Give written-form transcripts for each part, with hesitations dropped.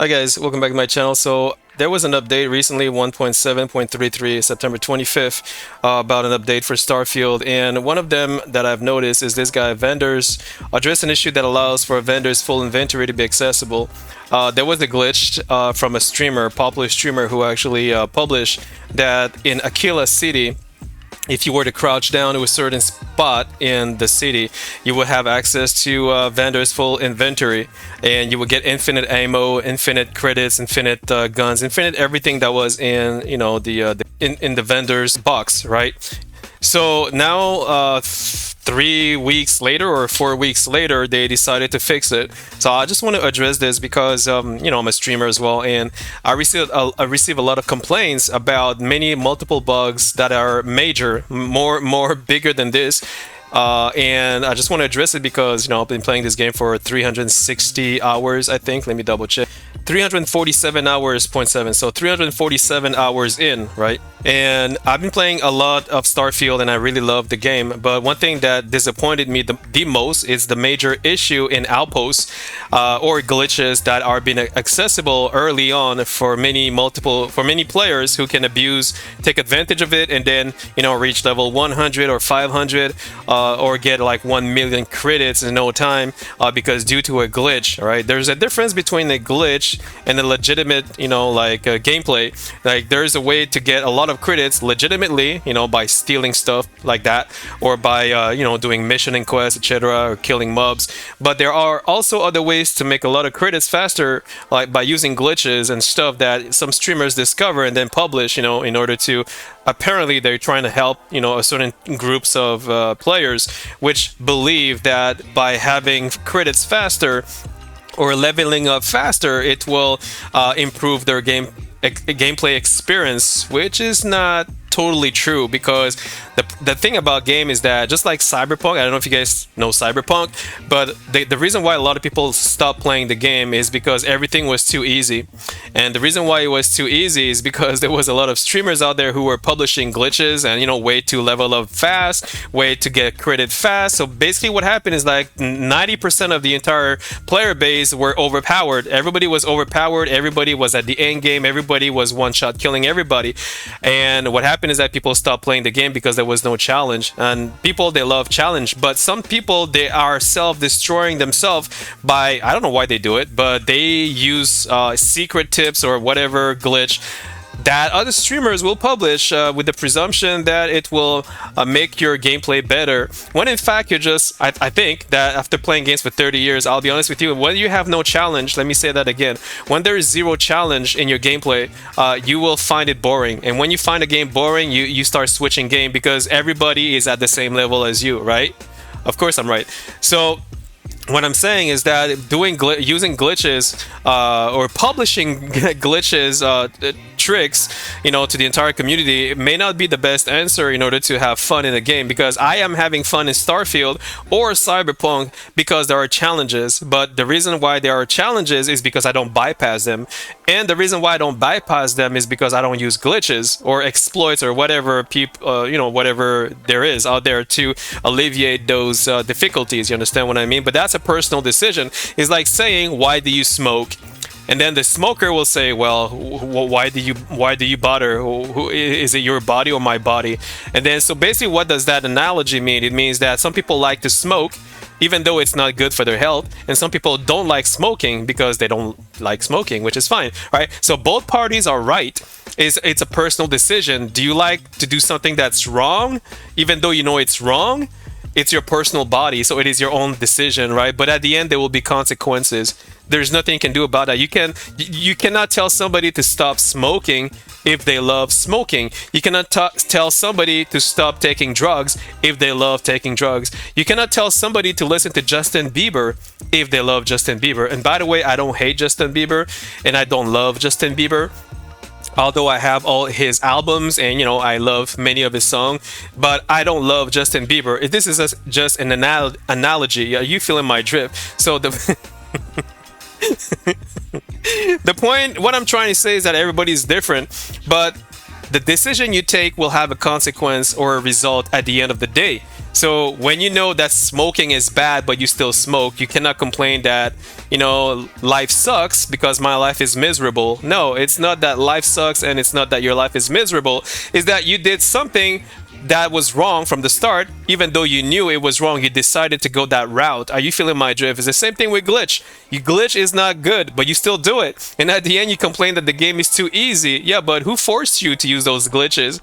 Hi guys, welcome back to my channel. So there was an update recently, 1.7.33, September 25th, about an update for Starfield. And one of them that I've noticed is this guy, vendors address an issue that allows for vendors' full inventory to be accessible. There was a glitch from a streamer, popular streamer, who actually published that in Aquila City, if you were to crouch down to a certain spot in the city, you would have access to vendors' full inventory, and you would get infinite ammo, infinite credits, infinite guns, infinite everything that was in in the vendor's box, right? So now, 3 weeks later or 4 weeks later, they decided to fix it. So I just want to address this because, I'm a streamer as well, and I receive a lot of complaints about many multiple bugs that are major, more bigger than this. And I just want to address it because, I've been playing this game for 360 hours, I think. Let me double check. 347 hours, point seven. So 347 hours in, right? And I've been playing a lot of Starfield and I really love the game. But one thing that disappointed me the most is the major issue in outposts or glitches that are being accessible early on for many players who can take advantage of it, and then reach level 100 or 500 or get like 1 million credits in no time because due to a glitch. Right? There's a difference between a glitch and a legitimate gameplay. Like there's a way to get a lot of credits legitimately, by stealing stuff like that, or by doing mission and quests, etc., or killing mobs. But there are also other ways to make a lot of credits faster, like by using glitches and stuff that some streamers discover and then publish, in order to, apparently they're trying to help a certain groups of players which believe that by having credits faster or leveling up faster, it will improve their gameplay experience, which is not totally true, because the thing about game is that, just like Cyberpunk, I don't know if you guys know Cyberpunk, but the reason why a lot of people stopped playing the game is because everything was too easy. And the reason why it was too easy is because there was a lot of streamers out there who were publishing glitches and way to level up fast, way to get credit fast. So basically what happened is like 90% of the entire player base were overpowered. Everybody was overpowered, everybody was at the end game, everybody was one shot killing everybody. And what happened is that people stopped playing the game because there was no challenge. And people, they love challenge, but some people, they are self-destroying themselves by, I don't know why they do it, but they use secret tips or whatever glitch that other streamers will publish with the presumption that it will make your gameplay better, when in fact I think that after playing games for 30 years, I'll be honest with you, when you have no challenge, let me say that again, when there is zero challenge in your gameplay, you will find it boring. And when you find a game boring, you start switching game because everybody is at the same level as you, right? Of course I'm right. So what I'm saying is that using glitches or publishing glitches, tricks, to the entire community may not be the best answer in order to have fun in the game, because I am having fun in Starfield or Cyberpunk because there are challenges. But the reason why there are challenges is because I don't bypass them, and the reason why I don't bypass them is because I don't use glitches or exploits or whatever whatever there is out there to alleviate those difficulties. You understand what I mean? But that's a personal decision. It's like saying, why do you smoke? And then the smoker will say, well, why do you bother? Is it your body or my body? And then, so basically what does that analogy mean? It means that some people like to smoke even though it's not good for their health, and some people don't like smoking because they don't like smoking, which is fine, right? So both parties are right. It's a personal decision. Do you like to do something that's wrong even though you know it's wrong? It's your personal body, so it is your own decision, right? But at the end, there will be consequences. There's nothing you can do about that. You cannot tell somebody to stop smoking if they love smoking. You cannot tell somebody to stop taking drugs if they love taking drugs. You cannot tell somebody to listen to Justin Bieber if they love Justin Bieber. And by the way, I don't hate Justin Bieber and I don't love Justin Bieber, although I have all his albums and I love many of his songs, but I don't love Justin Bieber. This is just an analogy. Are you feeling my drip? So the the point, what I'm trying to say is that everybody's different, but the decision you take will have a consequence or a result at the end of the day. So when you know that smoking is bad, but you still smoke, you cannot complain that, life sucks because my life is miserable. No, it's not that life sucks and it's not that your life is miserable. It's that you did something that was wrong from the start. Even though you knew it was wrong, you decided to go that route. Are you feeling my drift? It's the same thing with glitch. You glitch is not good, but you still do it. And at the end, you complain that the game is too easy. Yeah, but who forced you to use those glitches?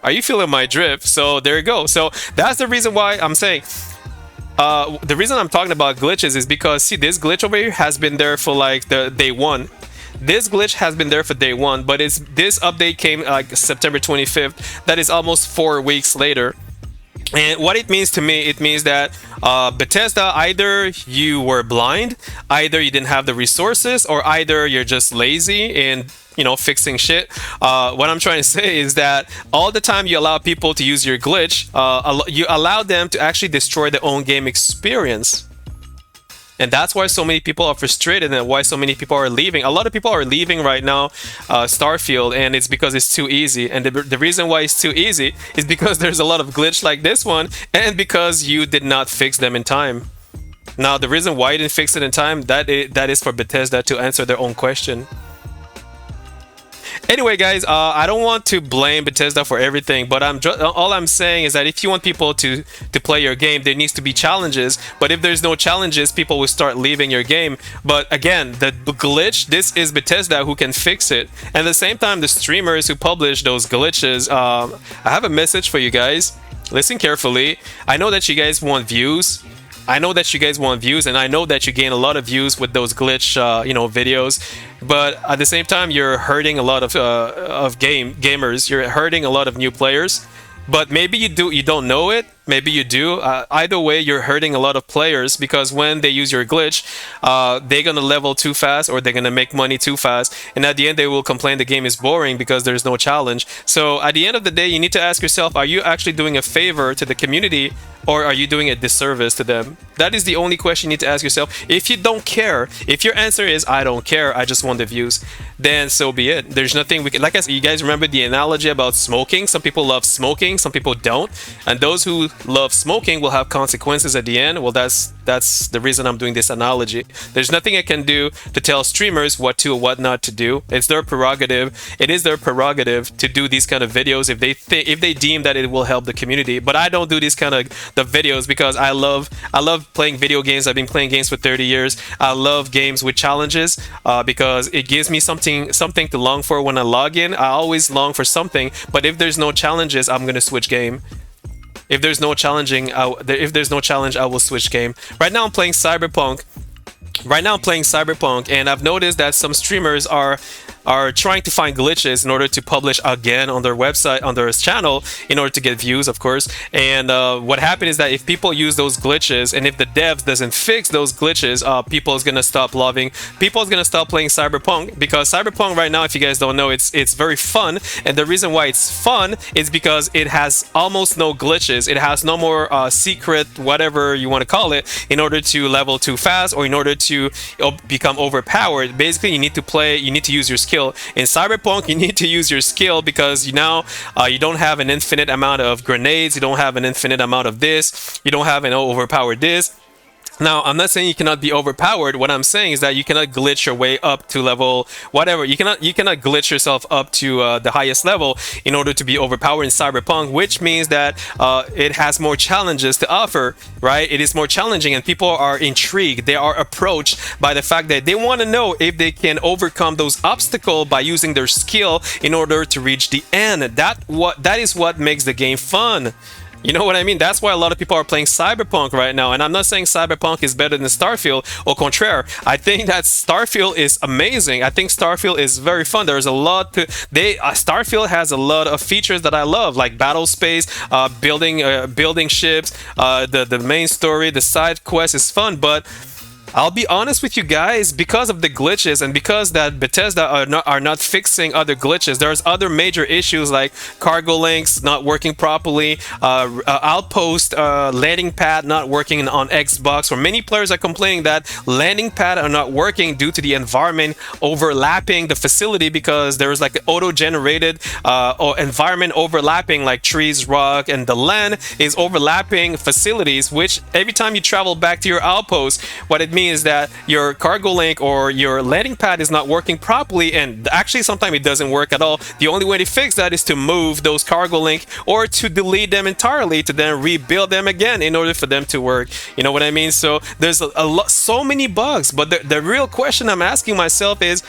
Are you feeling my drift? So there you go. So that's the reason why I'm saying, the reason I'm talking about glitches is because, see, this glitch over here has been there for like the day one. This glitch has been there for day one, but this update came like September 25th. That is almost 4 weeks later. And what it means to me, it means that Bethesda, either you were blind, either you didn't have the resources, or either you're just lazy in fixing shit. What I'm trying to say is that all the time you allow people to use your glitch, you allow them to actually destroy their own game experience. And that's why so many people are frustrated and why so many people are leaving. A lot of people are leaving right now Starfield, and it's because it's too easy. And the reason why it's too easy is because there's a lot of glitch like this one, and because you did not fix them in time. Now, the reason why you didn't fix it in time, that is for Bethesda to answer their own question. Anyway, guys, I don't want to blame Bethesda for everything, but all I'm saying is that if you want people to play your game, there needs to be challenges. But if there's no challenges, people will start leaving your game. But again, the glitch, this is Bethesda who can fix it. And at the same time, the streamers who publish those glitches, I have a message for you guys. Listen carefully. I know that you guys want views. I know that you guys want views, and I know that you gain a lot of views with those glitch, videos. But at the same time, you're hurting a lot of gamers. You're hurting a lot of new players. But maybe you don't know it. Maybe you do. Either way, you're hurting a lot of players because when they use your glitch, they're gonna level too fast or they're gonna make money too fast, and at the end they will complain the game is boring because there's no challenge. So at the end of the day, you need to ask yourself: are you actually doing a favor to the community, or are you doing a disservice to them? That is the only question you need to ask yourself. If you don't care, if your answer is I don't care, I just want the views, then so be it. There's nothing we can. Like I said, you guys remember the analogy about smoking? Some people love smoking, some people don't, and those who love smoking will have consequences at the end. Well, that's the reason I'm doing this analogy. There's nothing I can do to tell streamers what to or what not to do. It's their prerogative. It is their prerogative to do these kind of videos if they deem that it will help the community. But I don't do these kind of the videos because I love playing video games. I've been playing games for 30 years. I love games with challenges because it gives me something to long for when I log in. I always long for something, but if there's no challenges, I'm gonna switch game. If there's no challenge, I will switch game. Right now, I'm playing Cyberpunk. And I've noticed that some streamers are trying to find glitches in order to publish again on their website, on their channel, in order to get views, of course. And what happened is that if people use those glitches, and if the devs doesn't fix those glitches, people is gonna stop playing Cyberpunk, because Cyberpunk right now, if you guys don't know, it's very fun. And the reason why it's fun is because it has almost no glitches. It has no more secret, whatever you want to call it, in order to level too fast or in order to become overpowered. Basically, you need to use your skill. In Cyberpunk, you need to use your skill because you don't have an infinite amount of grenades, you don't have an infinite amount of this, you don't have an overpowered this. Now, I'm not saying you cannot be overpowered. What I'm saying is that you cannot glitch your way up to level whatever. You cannot glitch yourself up to the highest level in order to be overpowered in Cyberpunk, which means that it has more challenges to offer, right? It is more challenging, and people are intrigued. They are approached by the fact that they want to know if they can overcome those obstacles by using their skill in order to reach the end. That is what makes the game fun. You know what I mean? That's why a lot of people are playing Cyberpunk right now. And I'm not saying Cyberpunk is better than Starfield. Au contraire, I think that Starfield is amazing. I think Starfield is very fun. There's a lot to... Starfield has a lot of features that I love, like battle space, building ships, the main story, the side quest is fun, but I'll be honest with you guys, because of the glitches and because that Bethesda are not fixing other glitches, there's other major issues like cargo links not working properly, Outpost landing pad not working on Xbox, where many players are complaining that landing pad are not working due to the environment overlapping the facility because there's like auto-generated or environment overlapping, like trees, rock, and the land is overlapping facilities, which every time you travel back to your outpost, what it means is that your cargo link or your landing pad is not working properly, and actually sometimes it doesn't work at all. The only way to fix that is to move those cargo link or to delete them entirely to then rebuild them again in order for them to work. You know what I mean? So there's a lot, so many bugs, but the real question I'm asking myself is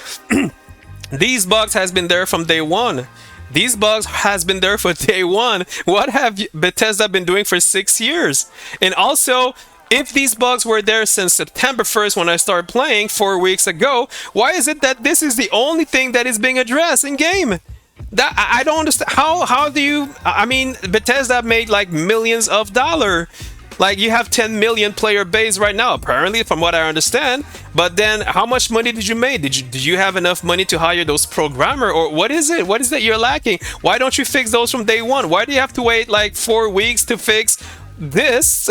these bugs has been there from day one. These bugs has been there for day one. What have Bethesda been doing for 6 years? And also, if these bugs were there since September 1st when I started playing 4 weeks ago, why is it that this is the only thing that is being addressed in game? That I don't understand. How do you? I mean, Bethesda made like millions of dollars. Like, you have 10 million player base right now, apparently, from what I understand. But then, how much money did you make? Did you have enough money to hire those programmer, or what is it? What is that you're lacking? Why don't you fix those from day one? Why do you have to wait like 4 weeks to fix this,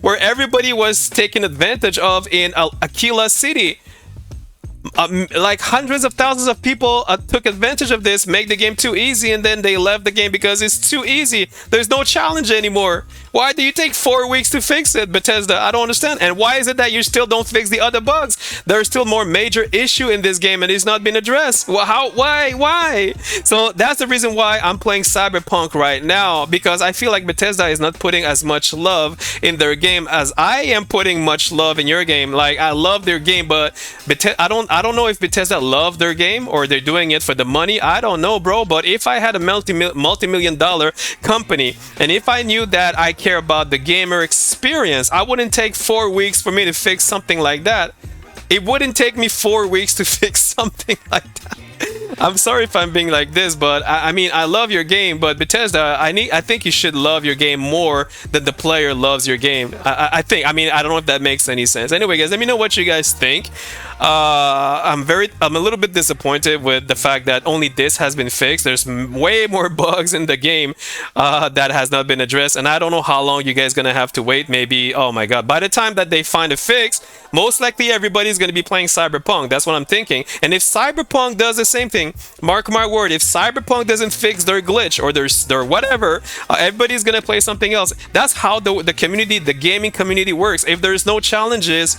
where everybody was taken advantage of in Aquila City? Like hundreds of thousands of people took advantage of this, make the game too easy, and then they left the game because it's too easy. There's no challenge anymore. Why do you take 4 weeks to fix it, Bethesda? I don't understand. And why is it that you still don't fix the other bugs? There's still more major issue in this game and it's not been addressed. Well, how? Why? So that's the reason why I'm playing Cyberpunk right now, because I feel like Bethesda is not putting as much love in their game as I am putting much love in your game. Like, I love their game, but I don't know if Bethesda love their game or they're doing it for the money. I don't know, bro. But if I had a multi-million dollar company and if I knew that I care about the gamer experience, I wouldn't take 4 weeks for me to fix something like that. It wouldn't take me 4 weeks to fix something like that. I'm sorry if I'm being like this, but I mean, I love your game, but Bethesda, I think you should love your game more than the player loves your game. I think, I mean, I don't know if that makes any sense. Anyway, guys, let me know what you guys think. I'm a little bit disappointed with the fact that only this has been fixed. There's way more bugs in the game that has not been addressed, and I don't know how long you guys gonna have to wait. Maybe, oh my god, by the time that they find a fix, most likely everybody's gonna be playing Cyberpunk. That's what I'm thinking. And if Cyberpunk does the same thing, mark my word, if Cyberpunk doesn't fix their glitch or their whatever, everybody's gonna play something else. That's how the community, the gaming community works. If there's no challenges,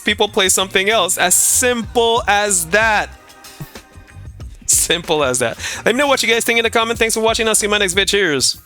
people play something else. As simple as that. Simple as that. Let me know what you guys think in the comment. Thanks for watching. I'll see you in my next vid. Cheers.